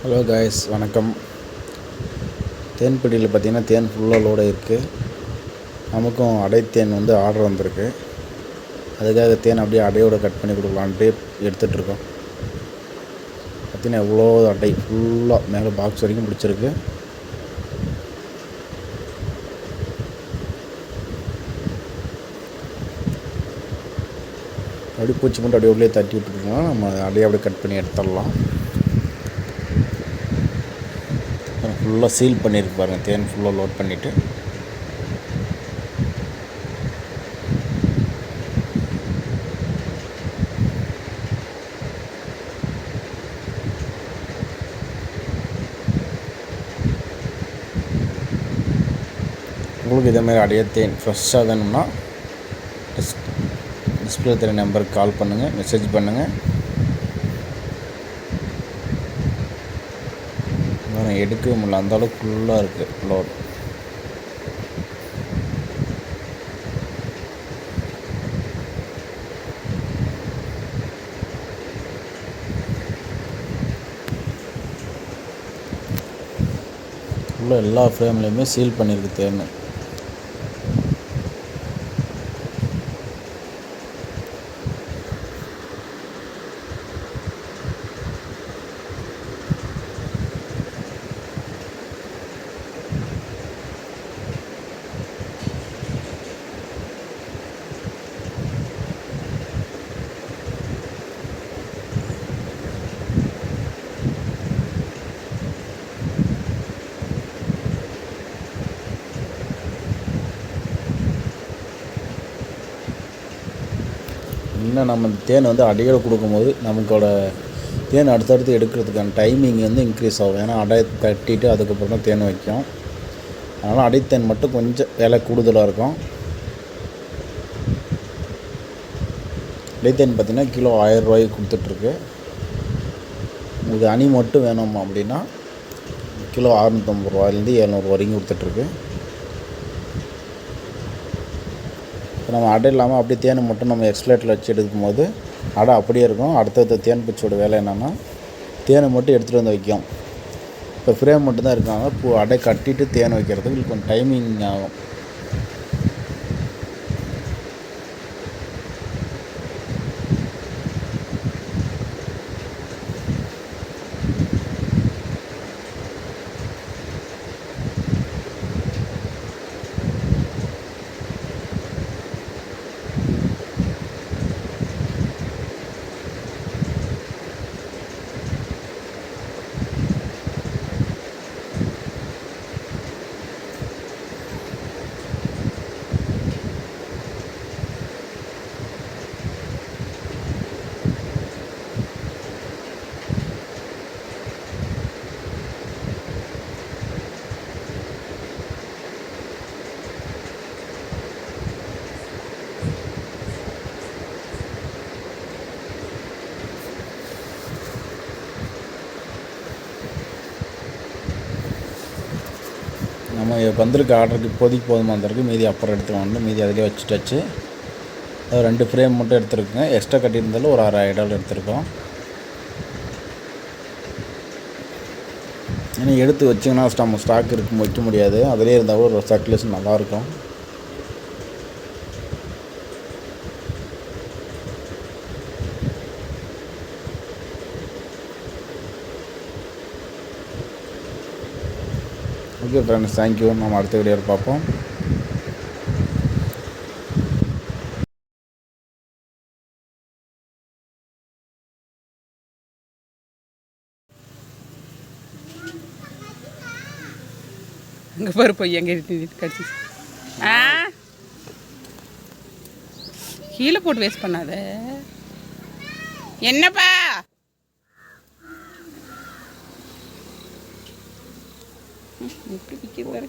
Hello guys, வணக்கம். தேன்பிடியில் பார்த்திங்கன்னா தேன் ஃபுல்லாக லோடு இருக்குது. நமக்கும் அடை தேன் ஆர்டர் வந்திருக்கு. அதுக்காக தேன் அப்படியே அடையோடு கட் பண்ணி கொடுக்கலான்ட்டு எடுத்துகிட்ருக்கோம். பார்த்திங்கன்னா எவ்வளோ அடை ஃபுல்லாக மேலே பாக்ஸ் வரைக்கும் பிடிச்சிருக்கு. அப்படி பூச்சி மட்டும் அப்படியே உள்ளே தட்டி விட்டுருக்கோம். நம்ம அடையை அப்படியே கட் பண்ணி எடுத்துடலாம். ஃபுல்லாக சீல் பண்ணியிருக்கு பாருங்கள். தேன் ஃபுல்லாக லோட் பண்ணிவிட்டு உங்களுக்கு இதேமாதிரி அடைய தேன் ஃப்ரெஷ்ஷாக வேணும்னா டிஸ்பிளே தெரிய நம்பருக்கு கால் பண்ணுங்கள், மெசேஜ் பண்ணுங்கள். எடுக்கவே முடியல, அந்தளவுக்கு ஃபுல்லாக இருக்குது லோடு. ஃபுல்லாக எல்லா ஃப்ரேம்லேயுமே சீல் பண்ணியிருக்கு தேன். இன்னும் நம்ம தேன் அடையோடு கொடுக்கும்போது நமக்கோட தேன் அடுத்தடுத்து எடுக்கிறதுக்கான டைமிங் இன்க்ரீஸ் ஆகும். ஏன்னா அடை கட்டிட்டு அதுக்கப்புறம் தான் தேன் வைக்கும். அதனால் அடைத்தேன் மட்டும் கொஞ்சம் விலை கூடுதலாக இருக்கும். அடைத்தேன் பார்த்திங்கன்னா கிலோ 1000 ரூபாய்க்கு கொடுத்துட்ருக்கு. உங்களுக்கு அணி மட்டும் வேணும் அப்படின்னா கிலோ 650 ரூபாயிலேருந்து 700 வரைக்கும் கொடுத்துட்ருக்கு. இப்போ நம்ம அடை இல்லாமல் அப்படியே தேனை மட்டும் நம்ம எக்ஸ்பிளேட்டில் வச்சு எடுக்கும்போது அடை அப்படியே இருக்கும். அடுத்தடுத்த தேன் பூச்சியோட வேலை என்னென்னா தேனை மட்டும் எடுத்துகிட்டு வந்து வைக்கும். இப்போ ஃப்ரேம் மட்டும்தான் இருக்காங்க. இப்போ அடை கட்டிட்டு தேன் வைக்கிறதுக்கு கொஞ்சம் டைமிங் ஆகும். நம்ம வந்திருக்க ஆர்டருக்கு இப்போதைக்கு போதுமா இருந்திருக்கு. மீதி அப்புறம் எடுத்துகிட்டு மீதி அதிலே வச்சுட்டாச்சு. 2 ஃப்ரேம் மட்டும் எடுத்துருக்குங்க. எக்ஸ்ட்ரா கட்டியிருந்தாலும் ஒரு 6000 எடுத்துருக்கோம். ஏன்னா எடுத்து வச்சிங்கன்னா நம்ம ஸ்டாக் இருக்கும் வைக்க முடியாது. அதிலே இருந்தால் ஒரு சர்க்குலேஷன் நல்லாயிருக்கும். Okay friends, thank you. நம்ம அடுத்த வீடியோவில் பார்ப்போம். அங்கே பாரு போய் எங்கே கடிச்சு கீழே போட்டு வேஸ்ட் பண்ணாத. என்னப்பா எப்படி விற்கிது பாரு.